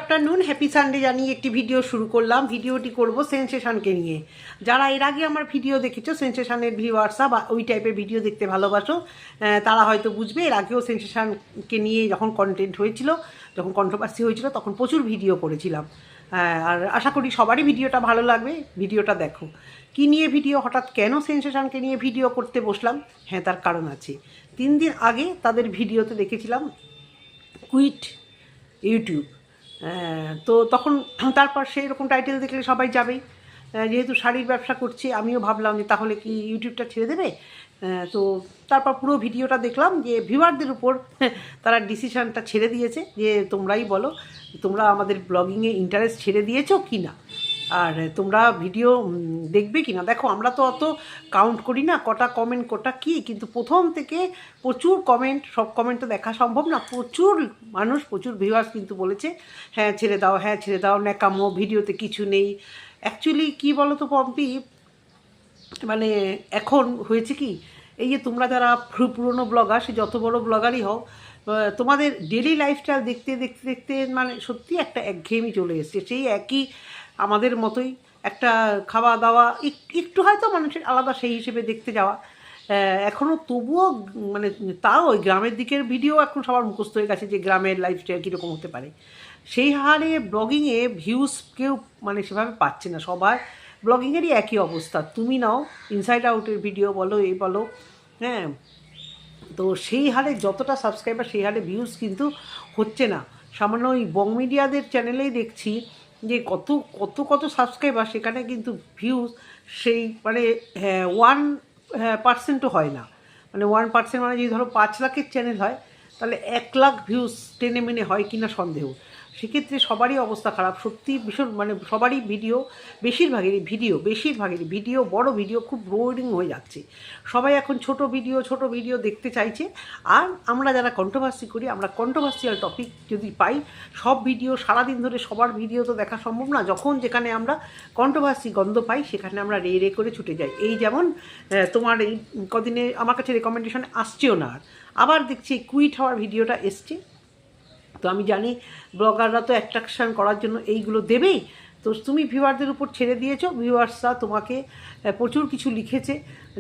Afternoon, happy Sunday জানিয়ে একটি video শুরু করলাম। ভিডিওটি করব সেন্সেশনকে নিয়ে। যারা এর আগে আমার ভিডিও দেখেছো, সেন্সেশনের ভিউয়ার্সরা বা ওই টাইপের ভিডিও দেখতে ভালোবাসো, তারা হয়তো বুঝবে এর আগেও সেন্সেশনকে নিয়ে যখন কন্টেন্ট হয়েছিল, যখন কন্ট্রোভার্সি হয়েছিল, তখন প্রচুর ভিডিও করেছিলাম। আর আশা করি সবারই ভিডিওটা ভালো লাগবে। ভিডিওটা দেখো। কি নিয়ে ভিডিও, হঠাৎ কেন সেন্সেশনকে নিয়ে ভিডিও করতে বসলাম? হ্যাঁ, তার কারণ আছে। 3 দিন আগে তাদের ভিডিওতে দেখেছিলাম কুইট ইউটিউব। তো তখন তারপর সেই রকম টাইটেল দেখলে সবাই যাবেই। যেহেতু শাড়ির ব্যবসা করছি, আমিও ভাবলাম যে তাহলে কি ইউটিউবটা ছেড়ে দেবে। তো তারপর পুরো ভিডিওটা দেখলাম যে ভিউয়ারদের উপর তারা ডিসিশানটা ছেড়ে দিয়েছে যে তোমরাই বলো, তোমরা আমাদের ব্লগিংয়ে ইন্টারেস্ট ছেড়ে দিয়েছো কি না, আর তোমরা ভিডিও দেখবে কি না। দেখো, আমরা তো অত কাউন্ট করি না কটা কমেন্ট কটা কী, কিন্তু প্রথম থেকে প্রচুর কমেন্ট, সব কমেন্ট তো দেখা সম্ভব না। প্রচুর মানুষ, প্রচুর ভিউয়ার্স কিন্তু বলেছে হ্যাঁ ছেড়ে দাও, হ্যাঁ ছেড়ে দাও, ন্যাকামো, ভিডিওতে কিছু নেই। অ্যাকচুয়ালি কী বলো তো পম্পি, মানে এখন হয়েছে কি, এই যে তোমরা যারা পুরনো ব্লগার, সে যত বড় ব্লগারই হও, তোমাদের ডেলি লাইফস্টাইল দেখতে দেখতে দেখতে মানে সত্যি একটা একঘেয়েমি চলে এসছে। সেই একই আমাদের মতোই একটা খাওয়া দাওয়া, একটু হয়তো মানুষের আলাদা সেই হিসেবে দেখতে যাওয়া। এখনও তবুও মানে তাও ওই গ্রামের দিকের ভিডিও এখন সবার মুখস্থ হয়ে গেছে যে গ্রামের লাইফস্টাইল কীরকম হতে পারে। সেই হারে ব্লগিংয়ে ভিউজ কেউ মানে সেভাবে পাচ্ছে না। সবাই ব্লগিংয়েরই একই অবস্থা। তুমি নাও ইনসাইড আউটের ভিডিও বলো, এই বলো, হ্যাঁ, তো সেই হারে যতটা সাবস্ক্রাইবার সেই হারে ভিউজ কিন্তু হচ্ছে না। সামান্য ওই বং মিডিয়াদের চ্যানেলেই দেখছি যে কত কত কত সাবস্ক্রাইবার, সেখানে কিন্তু ভিউজ সেই মানে 1% হয় না। মানে 1% মানে যদি ধরো 5 লাখের চ্যানেল হয়, তাহলে 1 লাখ ভিউজ টেনে মেনে হয় কিনা সন্দেহ। সেক্ষেত্রে সবারই অবস্থা খারাপ সত্যি, ভীষণ মানে সবারই ভিডিও, বেশিরভাগেরই ভিডিও বড় ভিডিও খুব বোরিং হয়ে যাচ্ছে। সবাই এখন ছোট ভিডিও দেখতে চাইছে। আর আমরা যারা কন্ট্রোভার্সি করি, আমরা কন্ট্রোভার্সিয়াল টপিক যদি পাই, সব ভিডিও সারাদিন ধরে সবার ভিডিও তো দেখা সম্ভব না। যখন যেখানে আমরা কন্ট্রোভার্সি গন্ধ পাই, সেখানে আমরা রে করে ছুটে যাই। এই যেমন তোমার এই কদিনে আমার কাছে রেকমেন্ডেশন আসছেও না, আবার দেখছি কুইট হওয়ার ভিডিওটা এসছে। তো আমি জানি ব্লগাররা তো অ্যাট্রাকশান করার জন্য এইগুলো দেবেই। তো তুমি ভিউয়ারদের উপর ছেড়ে দিয়েছো, ভিউয়ার্সরা তোমাকে প্রচুর কিছু লিখেছে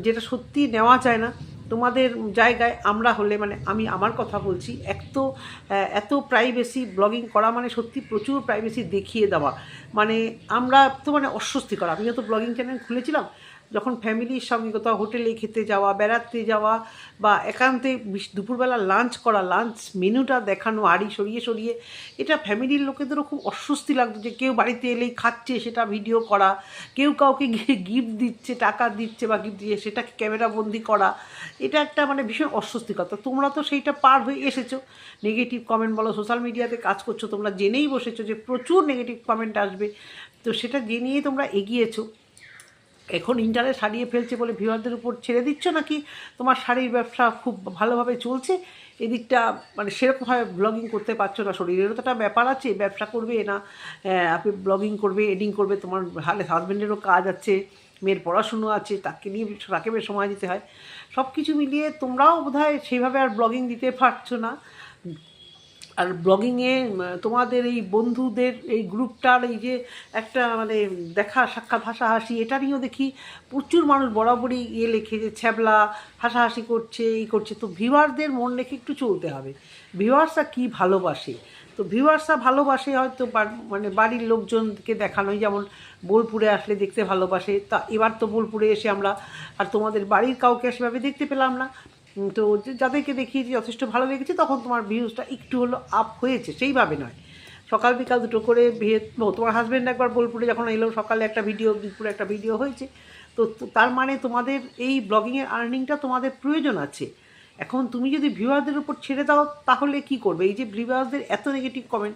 যেটা সত্যি নেওয়া যায় না। তোমাদের জায়গায় আমরা হলে, মানে আমি আমার কথা বলছি, এত প্রাইভেসি ব্লগিং করা মানে সত্যি প্রচুর প্রাইভেসি দেখিয়ে দেওয়া। মানে আমরা তো মানে অস্বস্তি করা। আমিও তো ব্লগিং চ্যানেল খুলেছিলাম, যখন ফ্যামিলির সঙ্গে কোথাও হোটেলে খেতে যাওয়া, বেড়াতে যাওয়া, বা একান্তে দুপুরবেলা লাঞ্চ করা, লাঞ্চ মেনুটা দেখানো হাঁড়ি সরিয়ে সরিয়ে, এটা ফ্যামিলির লোকেদেরও খুব অস্বস্তি লাগতো যে কেউ বাড়িতে এলেই খাচ্ছে সেটা ভিডিও করা, কেউ কাউকে গিফট দিচ্ছে, টাকা দিচ্ছে বা গিফট দিয়ে সেটাকে ক্যামেরা বন্দি করা, এটা একটা মানে ভীষণ অস্বস্তিকর। তোমরা তো সেইটা পার হয়ে এসেছো। নেগেটিভ কমেন্ট বলো, সোশ্যাল মিডিয়াতে কাজ করছো, তোমরা জেনেই বসেছো যে প্রচুর নেগেটিভ কমেন্ট আসবে। তো সেটা জেনেই তোমরা এগিয়েছো। এখন ইন্টারেস্ট হারিয়ে ফেলছে বলে ভিউয়ারদের উপর ছেড়ে দিচ্ছ, নাকি তোমার শাড়ির ব্যবসা খুব ভালোভাবে চলছে, এদিকটা মানে সেরকমভাবে ব্লগিং করতে পারছো না? শরীরেরও তো একটা ব্যাপার আছে, ব্যবসা করবে না আপনি ব্লগিং করবে, এডিং করবে, তোমার হাজব্যান্ডেরও কাজ আছে, মেয়ের পড়াশুনো আছে, তাকে বেশ সময় দিতে হয়। সব কিছু মিলিয়ে তোমরাও বোধহয় সেইভাবে আর ব্লগিং দিতে পারছো না। আর ব্লগিংয়ে তোমাদের এই বন্ধুদের এই গ্রুপটার এই যে একটা মানে দেখা সাক্ষাৎ হাসাহাসি, এটা নিয়েও দেখি প্রচুর মানুষ বরাবরই লেখে যে ছ্যাবলা, হাসাহাসি করছে, এই করছে। তো ভিউয়ারদের মন রেখে একটু চলতে হবে। ভিউয়ার্সরা কী ভালোবাসে, তো ভিউয়ার্সরা ভালোবাসে হয়তো মানে বাড়ির লোকজনকে দেখানোই, যেমন বোলপুরে আসলে দেখতে ভালোবাসে। তা এবার তো বোলপুরে এসে আমরা আর তোমাদের বাড়ির কাউকে সেভাবে দেখতে পেলাম না। তো যাদেরকে দেখিয়েছি যথেষ্ট ভালো লেগেছে, তখন তোমার ভিউজটা একটু হলো আপ হয়েছে, সেইভাবে নয়। সকাল বিকাল দুটো করে তোমার হাজব্যান্ড একবার বোলপুরে যখন এলো, সকালে একটা ভিডিও, দুপুরে একটা ভিডিও হয়েছে। তো তার মানে তোমাদের এই ব্লগিংয়ের আর্নিংটা তোমাদের প্রয়োজন আছে। এখন তুমি যদি ভিউয়ারদের উপর ছেড়ে দাও, তাহলে কি করবে? এই যে ভিউয়ারদের এত নেগেটিভ কমেন্ট,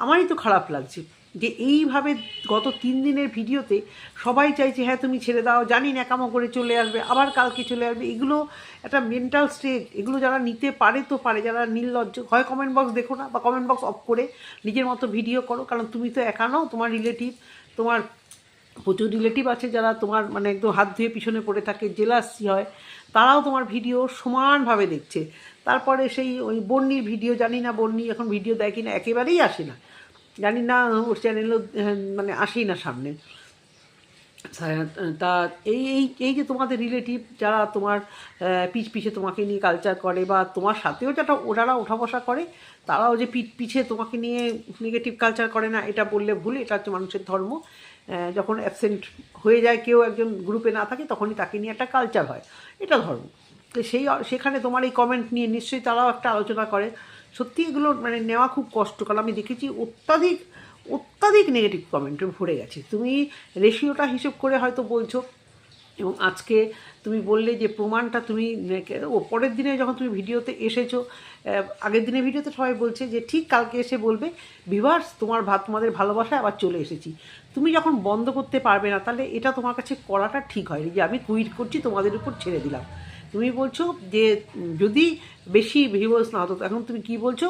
আমারই তো খারাপ লাগছে যে এইভাবে গত 3 দিনের ভিডিওতে সবাই চাইছে হ্যাঁ তুমি ছেড়ে দাও, জানি ন্যাকামো করে চলে আসবে, আবার কালকে চলে আসবে। এগুলো একটা মেন্টাল স্টেজ। এগুলো যারা নিতে পারে তো পারে, যারা নির্লজ্জ, হয় কমেন্ট বক্স দেখো না, বা কমেন্ট বক্স অফ করে নিজের মতো ভিডিও করো। কারণ তুমি তো একা নও, তোমার রিলেটিভ, তোমার প্রচুর রিলেটিভ আছে যারা তোমার মানে একদম হাত ধুয়ে পিছনে পড়ে থাকে, জেলাসি হয়, তারাও তোমার ভিডিও সমানভাবে দেখছে। তারপরে সেই ওই বন্যির ভিডিও, জানি না বন্যি এখন ভিডিও দেয় কিনা, একেবারেই আসে না। জানি না, ওর চ্যানেলও মানে আসেই না সামনে। তা এই এই এই যে তোমাদের রিলেটিভ যারা তোমার পিছে তোমাকে নিয়ে কালচার করে, বা তোমার সাথেও যারা ওনারা ওঠা বসা করে, তারাও যে পিছে তোমাকে নিয়ে নেগেটিভ কালচার করে না, এটা বললে ভুল। এটা হচ্ছে মানুষের ধর্ম। যখন অ্যাবসেন্ট হয়ে যায় কেউ, একজন গ্রুপে না থাকে, তখনই তাকে নিয়ে একটা কালচার হয়, এটা ধর্ম। তো সেখানে তোমার এই কমেন্ট নিয়ে নিশ্চয়ই তারাও একটা আলোচনা করে। সত্যি এগুলো মানে নেওয়া খুব কষ্ট, কারণ আমি দেখেছি অত্যাধিক নেগেটিভ কমেন্টে ভরে গেছে। তুমি রেশিওটা হিসেব করে হয়তো বলছো, এবং আজকে তুমি বললে যে প্রমাণটা তুমি পরের দিনে যখন তুমি ভিডিওতে এসেছো, আগের দিনের ভিডিওতে সবাই বলছে যে ঠিক কালকে এসে বলবে ভিউয়ার্স তোমাদের ভালোবাসায় আবার চলে এসেছি। তুমি যখন বন্ধ করতে পারবে না, তাহলে এটা তোমার কাছে করাটা ঠিক হয়নি যে আমি কুইট করছি, তোমাদের উপর ছেড়ে দিলাম। তুমি বলছো যে যদি বেশি ভিউয়ার্স না হতো, এখন তুমি কি বলছো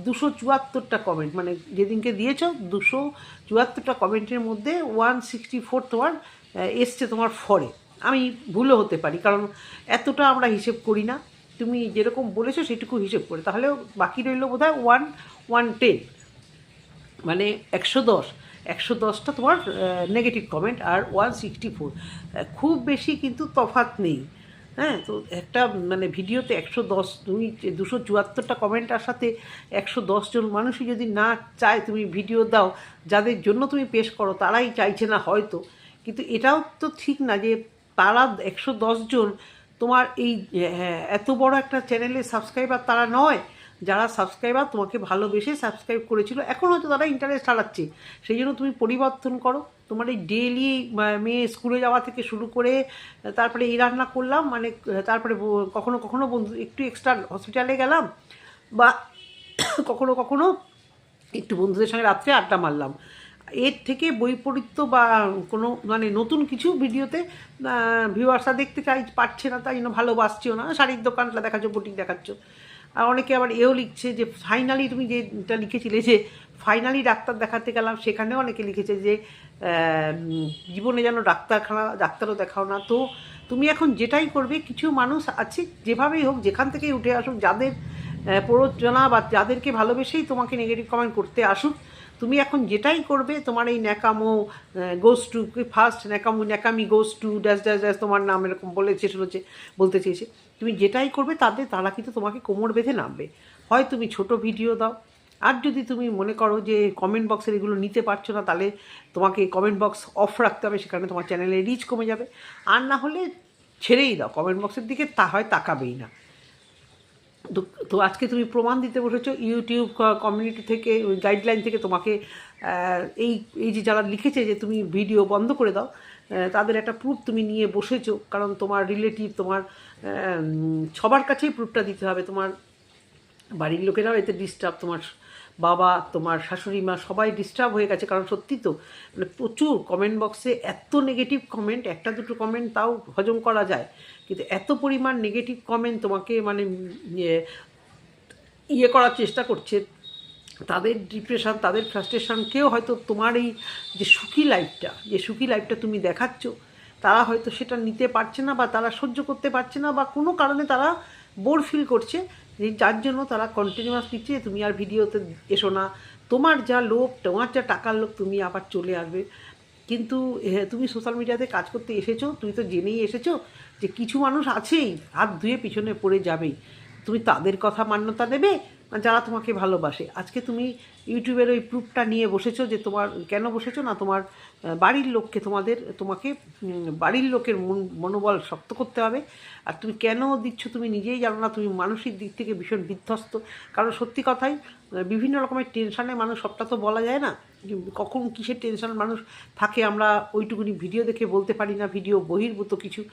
274টা কমেন্ট, মানে যেদিনকে দিয়েছো 274টা কমেন্টের মধ্যে 164 তোমার এসছে তোমার ফরে। আমি ভুলও হতে পারি, কারণ এতটা আমরা হিসেব করি না। তুমি যেরকম বলেছো সেটুকু হিসেব করে, তাহলেও বাকি রইল বোধ হয় 110, মানে 110টা তোমার নেগেটিভ কমেন্ট, আর 164, খুব বেশি কিন্তু তফাৎ নেই। হ্যাঁ, তো একটা মানে ভিডিওতে 110, তুমি 274টা কমেন্টের সাথে 110 জন মানুষই যদি না চায় তুমি ভিডিও দাও, যাদের জন্য তুমি পেশ করো তারাই চাইছে না হয়তো। কিন্তু এটাও তো ঠিক না যে তারা 110 জন তোমার এই এত বড় একটা চ্যানেলের সাবস্ক্রাইবার তারা নয়। যারা সাবস্ক্রাইবার তোমাকে ভালোবেসে সাবস্ক্রাইব করেছিল, এখন হয়তো তারা ইন্টারেস্ট হারাচ্ছে, সেই জন্য তুমি পরিবর্তন করো। তোমার এই ডেইলি মেয়ে স্কুলে যাওয়া থেকে শুরু করে, তারপরে এই রান্না করলাম, মানে তারপরে কখনো কখনো বন্ধু একটু এক্সট্রা হসপিটালে গেলাম, বা কখনো কখনো একটু বন্ধুদের সঙ্গে রাত্রে আড্ডা মারলাম, এর থেকে বৈপরীত্য বা কোনো মানে নতুন কিছু ভিডিওতে ভিউয়ার্সরা দেখতে পাচ্ছে না, তাই জন্য ভালোবাসছেও না। শাড়ির দোকানটা দেখাচ্ছ, বুটিক দেখাচ্ছ। আর অনেকে আবার এও লিখছে যে ফাইনালি, তুমি যেটা লিখেছিলে যে ফাইনালি ডাক্তার দেখাতে গেলাম, সেখানেও অনেকে লিখেছে যে জীবনে যেন ডাক্তারও দেখাও না। তো তুমি এখন যেটাই করবে, কিছু মানুষ আছে যেভাবেই হোক, যেখান থেকেই উঠে আসুক, যাদের প্ররোচনা বা যাদেরকে ভালোবেসেই তোমাকে নেগেটিভ কমেন্ট করতে আসুক, তুমি এখন যেটাই করবে, তোমার এই ন্যাকামো গোস টু ফার্স্ট ন্যাকামি goes to dash dash dash তোমার নাম এরকম বলতে চেয়েছে। তুমি যেটাই করবে তারা কিন্তু তোমাকে কোমর বেঁধে নামবে। হয় তুমি ছোট ভিডিও দাও, আর যদি তুমি মনে করো যে কমেন্ট বক্সের এগুলো নিতে পারছো না, তাহলে তোমাকে কমেন্ট বক্স অফ রাখতে হবে, সেখানে তোমার চ্যানেলের রিচ কমে যাবে। আর না হলে ছেড়েই দাও, কমেন্ট বক্সের দিকে হয় তাকাবেই না। তো আজকে তুমি প্রমাণ দিতে বসেছো, ইউটিউব কমিউনিটি থেকে, ওই গাইডলাইন থেকে তোমাকে এই এই যে যারা লিখেছে যে তুমি ভিডিও বন্ধ করে দাও, তাদের একটা প্রুফ তুমি নিয়ে বসেছো, কারণ তোমার রিলেটিভ, তোমার সবার কাছেই প্রুফটা দিতে হবে। তোমার বাড়ির লোকেরাও এতে ডিস্টার্ব, তোমার বাবা, তোমার শাশুড়ি মা সবাই ডিস্টার্ব হয়ে গেছে, কারণ সত্যি তো মানে প্রচুর কমেন্ট বক্সে এত নেগেটিভ কমেন্ট, একটা দুটো কমেন্ট তাও হজম করা যায়, কিন্তু এত পরিমাণ নেগেটিভ কমেন্ট তোমাকে মানে করার চেষ্টা করছে। তাদের ডিপ্রেশন, তাদের ফ্রাস্ট্রেশনকেও হয়তো তোমার এই যে সুখী লাইফটা তুমি দেখাচ্ছ, তারা হয়তো সেটা নিতে পারছে না, বা তারা সহ্য করতে পারছে না, বা কোনো কারণে তারা বোর ফিল করছে, যে যার জন্য তারা কন্টিনিউয়াস দিচ্ছে তুমি আর ভিডিওতে এসো না, তোমার যা লোভ, তোমার যা টাকার লোভ, তুমি আবার চলে আসবে। কিন্তু তুমি সোশ্যাল মিডিয়াতে কাজ করতে এসেছো, তুমি তো জেনেই এসেছো যে কিছু মানুষ আছেই হাত ধুয়ে পিছনে পড়ে যাবেই। তুমি তাদের কথা মান্যতা দেবে, যারা তোমাকে ভালোবাসে। আজকে তুমি ইউটিউবের ওই প্রুফটা নিয়ে বসেছো, যে তোমার কেন বসেছো না, তোমার বাড়ির লোককে তোমাকে বাড়ির লোকের মনোবল শক্ত করতে হবে। আর তুমি কেন দিচ্ছ তুমি নিজেই জানো না, তুমি মানসিক দিক থেকে ভীষণ বিধ্বস্ত। কারণ সত্যি কথাই, বিভিন্ন রকমের টেনশানে মানুষ, সবটা তো বলা যায় না, কখন কিসের টেনশন মানুষ থাকে আমরা ওইটুকুনি ভিডিও দেখে বলতে পারি না, ভিডিও বহির্ভূত কিছু।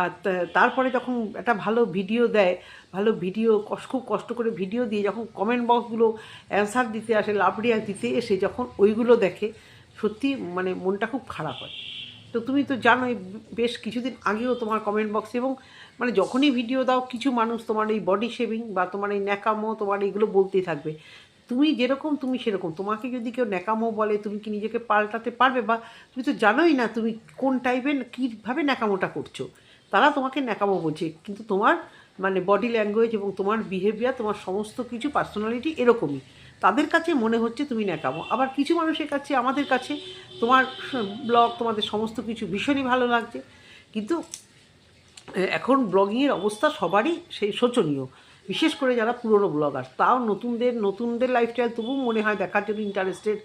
আর তারপরে যখন একটা ভালো ভিডিও দেয়, ভালো ভিডিও খুব কষ্ট করে ভিডিও দিয়ে যখন কমেন্ট বক্সগুলো অ্যান্সার দিতে আসে, লাভ রিয়াক্ট দিতে এসে যখন ওইগুলো দেখে, সত্যি মানে মনটা খুব খারাপ হয়। তো তুমি তো জানোই, বেশ কিছুদিন আগেও তোমার কমেন্ট বক্স, এবং মানে যখনই ভিডিও দাও কিছু মানুষ তোমার এই বডি শেভিং বা তোমার এই ন্যাকামো, তোমার এইগুলো বলতেই থাকবে। তুমি যেরকম তুমি সেরকম, তোমাকে যদি কেউ ন্যাকামো বলে, তুমি কি নিজেকে পাল্টাতে পারবে? বা তুমি তো জানোই না তুমি কোন টাইপের কীভাবে ন্যাকামোটা করছো। তারা তোমাকে ন্যাকামো বলছে, কিন্তু তোমার মানে বডি ল্যাঙ্গুয়েজ এবং তোমার বিহেভিয়ার, তোমার সমস্ত কিছু পার্সোনালিটি এরকমই। তাদের কাছে মনে হচ্ছে তুমি ন্যাকামো। আবার কিছু মানুষের কাছে, আমাদের কাছে তোমার ব্লগ, তোমাদের সমস্ত কিছু ভীষণই ভালো লাগছে। কিন্তু এখন ব্লগিংয়ের অবস্থা সবারই সেই শোচনীয়, বিশেষ করে যারা পুরনো ব্লগার। তাও নতুনদের লাইফস্টাইল তবু মনে হয় দেখার জন্য ইন্টারেস্টেড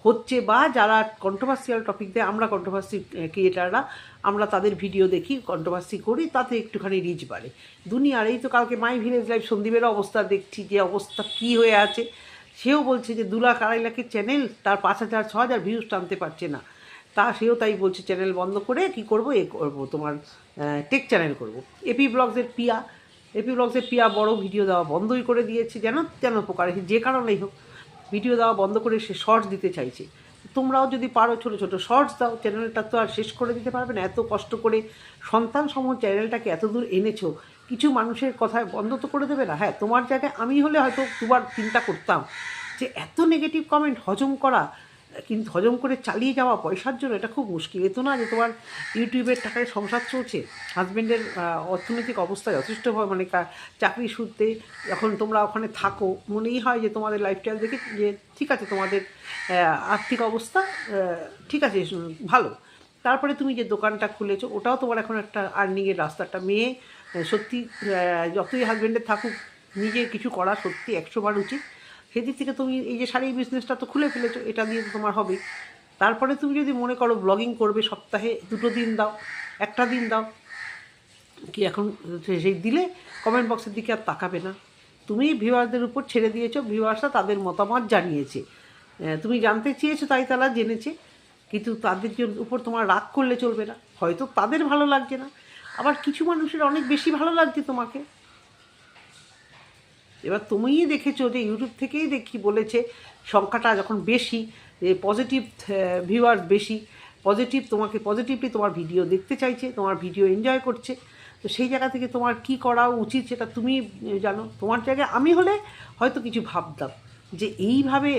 হচ্ছে, বা যারা কন্ট্রোভার্সিয়াল টপিক দেয়, আমরা কন্ট্রোভার্সি ক্রিয়েটাররা, আমরা তাদের ভিডিও দেখি, কন্ট্রোভার্সি করি, তাতে একটুখানি রিচ বাড়ে দুনিয়ার। এই তো কালকে মাই ভিলেজ লাইফ সন্দীপের অবস্থা দেখছি, যে অবস্থা কী হয়ে আছে। সেও বলছে যে 2 লাখ 2.5 লাখের চ্যানেল, তার 5,000 6,000 ভিউজ টানতে পারছে না। সেও তাই বলছে চ্যানেল বন্ধ করে কী করবো, করবো তোমার টেক চ্যানেল করব। এপি ব্লগসের পিয়া বড় ভিডিও দেওয়া বন্ধই করে দিয়েছে, যেন প্রকারে যে কারণেই হোক ভিডিও দেওয়া বন্ধ করে সে শর্টস দিতে চাইছে। তোমরাও যদি পারো ছোটো ছোটো শর্টস দাও, চ্যানেলটা তো আর শেষ করে দিতে পারবে না। এত কষ্ট করে সন্তান সম চ্যানেলটাকে এত দূর এনেছো, কিছু মানুষের কথায় বন্ধ তো করে দেবে না। হ্যাঁ, তোমার জায়গায় আমি হলে হয়তো দুবার চিন্তা করতাম যে এত নেগেটিভ কমেন্ট হজম করা, কিন্তু হজম করে চালিয়ে যাওয়া পয়সার জন্য, এটা খুব মুশকিল। এ তো না যে তোমার ইউটিউবের টাকায় সংসার চলছে, হাজব্যান্ডের অর্থনৈতিক অবস্থা যথেষ্ট মানে চাকরি সূত্রে যখন তোমরা ওখানে থাকো, মনেই হয় যে তোমাদের লাইফস্টাইল দেখে যে ঠিক আছে, তোমাদের আর্থিক অবস্থা ঠিক আছে, ভালো। তারপরে তুমি যে দোকানটা খুলেছো, ওটাও তোমার এখন একটা আর্নিংয়ের রাস্তাটা। মেয়ে সত্যি যতই হাজব্যান্ডের থাকুক, নিজে কিছু করা সত্যি 100 বার উচিত। সেদিক থেকে তুমি এই যে শাড়ির বিজনেসটা তো খুলে ফেলেছো, এটা দিয়ে তো তোমার হবে। তারপরে তুমি যদি মনে করো ব্লগিং করবে, সপ্তাহে 2 দিন দাও, 1 দিন দাও, কি এখন সেই দিলে কমেন্ট বক্সের দিকে আর তাকাবে না। তুমি ভিউয়ারদের উপর ছেড়ে দিয়েছো, ভিউয়ার্সরা তাদের মতামত জানিয়েছে, তুমি জানতে চেয়েছো তাই তারা জেনেছে। কিন্তু তাদের উপর তোমার রাগ করলে চলবে না। হয়তো তাদের ভালো লাগছে না, আবার কিছু মানুষের অনেক বেশি ভালো লাগছে তোমাকে। এবার তুমিই দেখেছো যে ইউটিউব থেকেই দেখি বলেছে সংখ্যাটা যখন বেশি, পজিটিভ ভিউয়ার্স বেশি, তোমাকে পজিটিভলি তোমার ভিডিও দেখতে চাইছে, তোমার ভিডিও এনজয় করছে। তো সেই জায়গা থেকে তোমার কি করা উচিত সেটা তুমি জানো। তোমার জায়গায় আমি হলে হয়তো কিছু ভাবতাম যে এইভাবে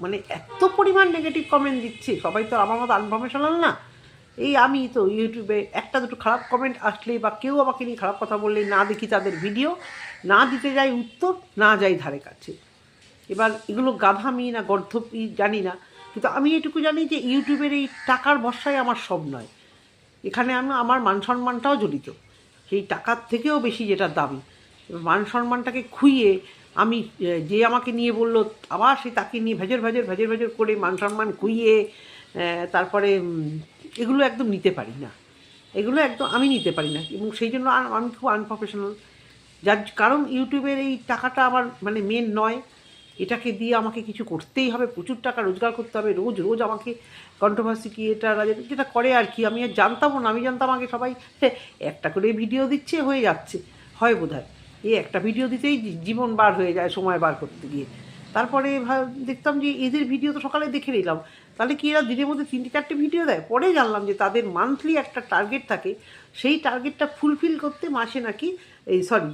মানে এত পরিমাণ নেগেটিভ কমেন্ট দিচ্ছে, সবাই তো আমার মতো আনপ্রফেশনাল না। এই আমি তো ইউটিউবে 1-2 খারাপ কমেন্ট আসলেই, বা কেউ আমাকে নিয়ে খারাপ কথা বললেই না দেখি তাদের ভিডিও, না দিতে যাই উত্তর, না যাই ধারে কাছে। এবার এগুলো গাধামি না গর্ধপি জানি না, কিন্তু আমি এটুকু জানি যে ইউটিউবের এই টাকার ভরসায় আমার সব নয়। এখানে আমার মান সম্মানটাও জড়িত, সেই টাকার থেকেও বেশি যেটা দামি। মান সম্মানটাকে খুইয়ে আমি, যে আমাকে নিয়ে বললো, আবার সে তাকে নিয়ে ভেজর করে মান সম্মান খুইয়ে তারপরে এগুলো একদম নিতে পারি না, এগুলো একদম আমি নিতে পারি না। এবং সেই জন্য আমি খুব আনপ্রফেশনাল। যার কারণ ইউটিউবের এই টাকাটা আমার মানে মেন নয়, এটাকে দিয়ে আমাকে কিছু করতেই হবে, প্রচুর টাকা রোজগার করতে হবে। রোজ আমাকে কন্ট্রোভার্সি ক্রিয়েটাররা যেটা করে আর কি, আমি আর জানতামও না। আমি জানতাম আগে সবাই একটা করে ভিডিও দিচ্ছে, হয়ে যাচ্ছে, হয় বোধ হয় এই একটা ভিডিও দিতেই জীবন বার হয়ে যায় সময় বার করতে গিয়ে। তারপরে দেখতাম যে এদের ভিডিও তো সকালে দেখে নিলাম, তাহলে কি এরা দিনের মধ্যে 3-4টে ভিডিও দেয়। পরে জানলাম যে তাদের মান্থলি একটা টার্গেট থাকে, সেই টার্গেটটা ফুলফিল করতে মাসে নাকি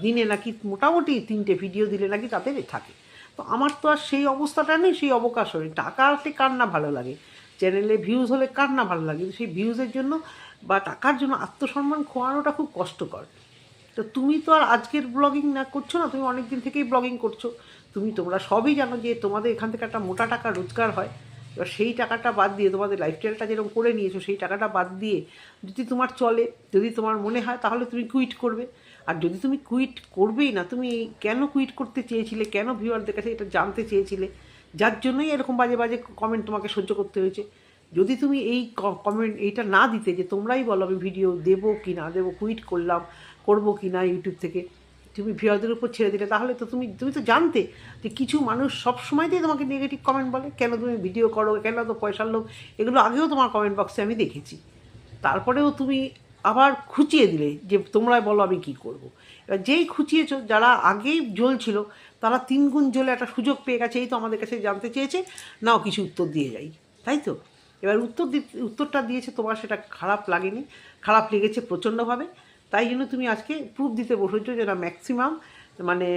দিনে নাকি মোটামুটি 3টে ভিডিও দিলে নাকি তাদের থাকে। তো আমার তো আর সেই অবস্থাটা নেই, সেই অবকাশ নেই। টাকা আসলে কার না ভালো লাগে, চ্যানেলে ভিউজ হলে কার না ভালো লাগে, সেই ভিউজের জন্য বা টাকার জন্য আত্মসম্মান খোয়ানোটা খুব কষ্টকর। তো তুমি তো আর আজকের ব্লগিং না করছো না, তুমি অনেক দিন থেকেই ব্লগিং করছো। তোমরা সবই জানো যে তোমাদের এখান থেকে একটা মোটা টাকা রোজগার হয়। এবার সেই টাকাটা বাদ দিয়ে, তোমাদের লাইফস্টাইলটা যেরকম করে নিয়েছো, সেই টাকাটা বাদ দিয়ে যদি তোমার চলে, যদি তোমার মনে হয়, তাহলে তুমি কুইট করবে। আর যদি তুমি কুইট করবেই না, তুমি কেন কুইট করতে চেয়েছিলে, কেন ভিউয়ারদের কাছে এটা জানতে চেয়েছিলে, যার জন্যই এরকম বাজে কমেন্ট তোমাকে সহ্য করতে হয়েছে। যদি তুমি এই কমেন্ট এইটা না দিতে, যে তোমরাই বলো আমি ভিডিও দেবো কি না দেবো, কুইট করবো কি না ইউটিউব থেকে, তুমি ভিউয়ারদের উপর ছেড়ে দিলে, তাহলে তো তুমি তো জানতে যে কিছু মানুষ সব সময়তেই তোমাকে নেগেটিভ কমেন্ট বলে, কেন তুমি ভিডিও করো, কেন তো পয়সার লোক। এগুলো আগেও তোমার কমেন্ট বক্সে আমি দেখেছি। তারপরেও তুমি আবার খুঁচিয়ে দিলে যে তোমরাই বলো আমি কি করব। এবার যেই খুঁচিয়েছো, যারা আগেই জ্বলছিল তারা 3 গুণ জ্বলে একটা সুযোগ পেয়ে গেছে, এই তো আমাদের কাছে জানতে চেয়েছে, নাও কিছু উত্তর দিয়ে যাই, তাই তো। এবার উত্তরটা দিয়েছে, তোমার সেটা খারাপ লাগেনি, খারাপ লেগেছে প্রচণ্ডভাবে। তাই জন্য তুমি আজকে প্রুফ দিতে বসেছো যে না, ম্যাক্সিমাম মানে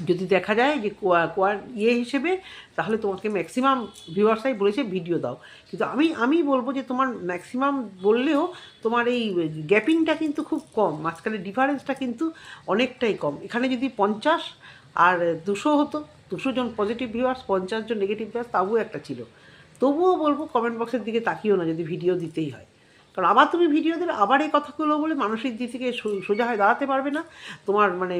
যদি দেখা যায় যে হিসেবে, তাহলে তোমাকে ম্যাক্সিমাম ভিউয়ার্সরাই বলেছে ভিডিও দাও। কিন্তু আমি বলবো যে তোমার ম্যাক্সিমাম বললেও তোমার এই গ্যাপিংটা কিন্তু খুব কম, মাঝখানে ডিফারেন্সটা কিন্তু অনেকটাই কম। এখানে যদি 50 আর 200 হতো, 200 জন পজিটিভ ভিউয়ার্স, 50 জন নেগেটিভ ভিউয়ার্স, তাও একটা ছিল। তবুও বলবো কমেন্ট বক্সের দিকে তাকিও না যদি ভিডিও দিতেই হয়, কারণ আবার তুমি ভিডিও দিলে আবার এই কথাগুলো বলে মানসিক দিক থেকে সোজা হয়ে দাঁড়াতে পারবে না। তোমার মানে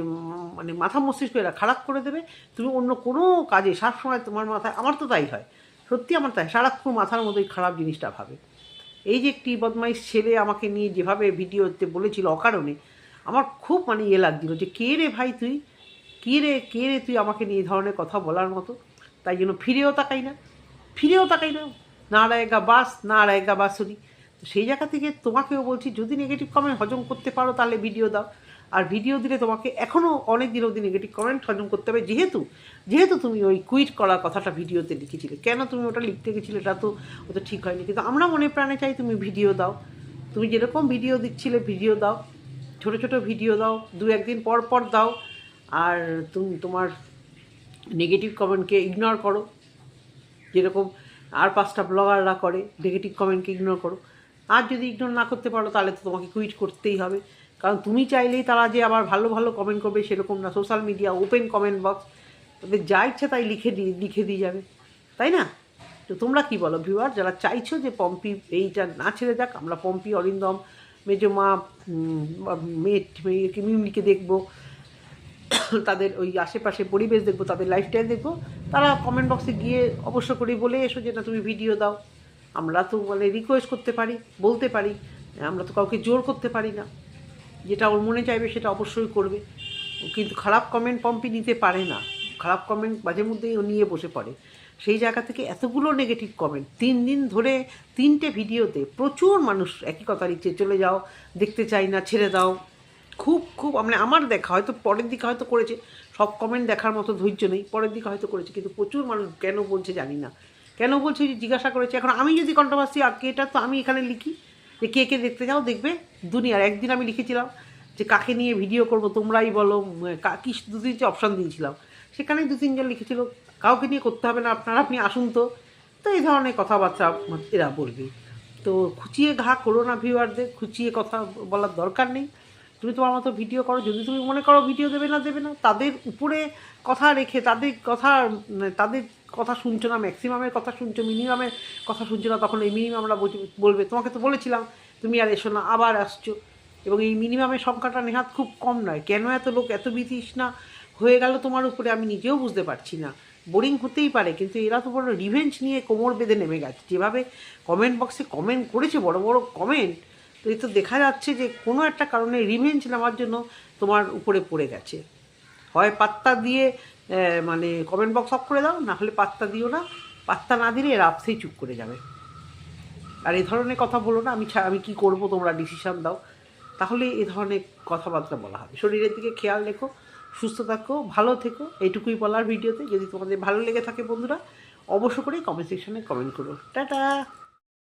মানে মাথা মস্তিষ্ক এরা খারাপ করে দেবে। তুমি অন্য কোনো কাজে সবসময় তোমার মাথায়, আমার তো তাই হয়, সত্যি আমার তাই, সারাক্ষণ মাথার মধ্যে খারাপ জিনিসটা ভাবে। এই যে একটি বদমাইশ ছেলে আমাকে নিয়ে যেভাবে ভিডিওতে বলেছিল অকারণে, আমার খুব মানে লাগছিল যে কে রে ভাই তুই, কে রে তুই আমাকে নিয়ে এই ধরনের কথা বলার মতো। তাই জন্য ফিরেও তাকাই না, না রায়গা বাস, না রায়গা বাসুরি। তো সেই জায়গা থেকে তোমাকেও বলছি, যদি নেগেটিভ কমেন্ট হজম করতে পারো তাহলে ভিডিও দাও। আর ভিডিও দিলে তোমাকে এখনও অনেক দিন অবধি নেগেটিভ কমেন্ট হজম করতে হবে, যেহেতু তুমি ওই কুইট করার কথাটা ভিডিওতে লিখেছিলে। কেন তুমি ওটা লিখতে গেছিলে এটা তো ওটা ঠিক হয়নি, কিন্তু আমরা মনে প্রাণে চাই তুমি ভিডিও দাও। তুমি যেরকম ভিডিও দিচ্ছিলে ভিডিও দাও, ছোটো ছোটো ভিডিও দাও, 2-1 দিন পর পর দাও। আর তুমি তোমার নেগেটিভ কমেন্টকে ইগনোর করো, যেরকম আর 5টা ব্লগাররা করে, নেগেটিভ কমেন্টকে ইগনোর করো। আর যদি ইগনোর না করতে পারো তাহলে তো তোমাকে কুইট করতেই হবে, কারণ তুমি চাইলেই তারা যে আবার ভালো ভালো কমেন্ট করবে সেরকম না। Social media open comment box, তাদের যা ইচ্ছা তাই লিখে দিয়ে যাবে, তাই না? তো তোমরা কি বলো ভিউয়ার, যারা চাইছো যে পম্পি এইটা না ছেড়ে যাক, আমরা পম্পি, অরিন্দম, মেজমা, মিমিকে দেখবো, তাদের ওই আশেপাশে পরিবেশ দেখবো, তাদের লাইফস্টাইল দেখবো, তারা কমেন্ট বক্সে গিয়ে অবশ্য করে বলে এসো যে না তুমি ভিডিও দাও। আমরা তো মানে রিকোয়েস্ট করতে পারি, বলতে পারি, আমরা তো কাউকে জোর করতে পারি না। যেটা ওর মনে চাইবে সেটা অবশ্যই করবে, কিন্তু খারাপ কমেন্ট পম্পি নিতে পারে না। খারাপ কমেন্ট মাঝে মধ্যেই ও নিয়ে বসে পড়ে। সেই জায়গা থেকে এতগুলো নেগেটিভ কমেন্ট 3 দিন ধরে 3টে ভিডিওতে প্রচুর মানুষ একই কথা লিখছে, চলে যাও, দেখতে চাই না, ছেড়ে দাও। খুব মানে আমার দেখা, হয়তো পরের দিকে হয়তো করেছে, সব কমেন্ট দেখার মতো ধৈর্য নেই, পরের দিকে হয়তো করেছে, কিন্তু প্রচুর মানুষ কেন বলছে জানি না, কেন বলছে জিজ্ঞাসা করেছে। এখন আমি যদি কন্ট্রোভার্সি আগে, এটা তো আমি এখানে লিখি যে কে কে দেখতে যাও দেখবে দুনিয়ার। একদিন আমি লিখেছিলাম যে কাকে নিয়ে ভিডিও করব তোমরাই বলো, কি 2-3টে অপশান দিয়েছিলাম, সেখানেই 2-3 জন লিখেছিল কাউকে নিয়ে করতে হবে না আপনারা, আপনি আসুন তো। তো এই ধরনের কথাবার্তা এরা বলবে। তো খুঁচিয়ে ঘা করো না ভিউয়ারদের, খুঁচিয়ে কথা বলার দরকার নেই। তুমি তোমার মতো ভিডিও করো, যদি তুমি মনে করো ভিডিও দেবে না, তাদের উপরে কথা রেখে তাদের কথা শুনছো না, ম্যাক্সিমামের কথা শুনছো, মিনিমামের কথা শুনছো না, তখন এই মিনিমামরা বলবে তোমাকে তো বলেছিলাম তুমি আর এসো না, আবার আসছো। এবং এই মিনিমামের সংখ্যাটা নেহাত খুব কম নয়। কেন এত লোক এত বিতৃষ্ণা হয়ে গেল তোমার উপরে আমি নিজেও বুঝতে পারছি না। বোরিং হতেই পারে, কিন্তু এরা তো বড় রিভেঞ্জ নিয়ে কোমর বেঁধে নেমে গেছে। যেভাবে কমেন্ট বক্সে কমেন্ট করেছে, বড় বড় কমেন্ট, তো এই তো দেখা যাচ্ছে যে কোনো একটা কারণে রিভেঞ্জ নেওয়ার জন্য তোমার উপরে পড়ে গেছে। হয় পাত্তা দিয়ে মানে কমেন্ট বক্স অফ করে দাও, না হলে পাত্তা দিও না। পাত্তা না দিলে এরা আপসেই চুপ করে যাবে। আর এই ধরনের কথা বলো না, আমি কি করব তোমরা ডিসিশান দাও, তাহলে এই ধরনের কথাবার্তা বলা হবে। শরীরের দিকে খেয়াল রেখো, সুস্থ থাকো, ভালো থেকো, এইটুকুই বলার ভিডিওতে। যদি তোমাদের ভালো লেগে থাকে বন্ধুরা, অবশ্য করে কমেন্ট সেকশনে কমেন্ট করো। টাটা।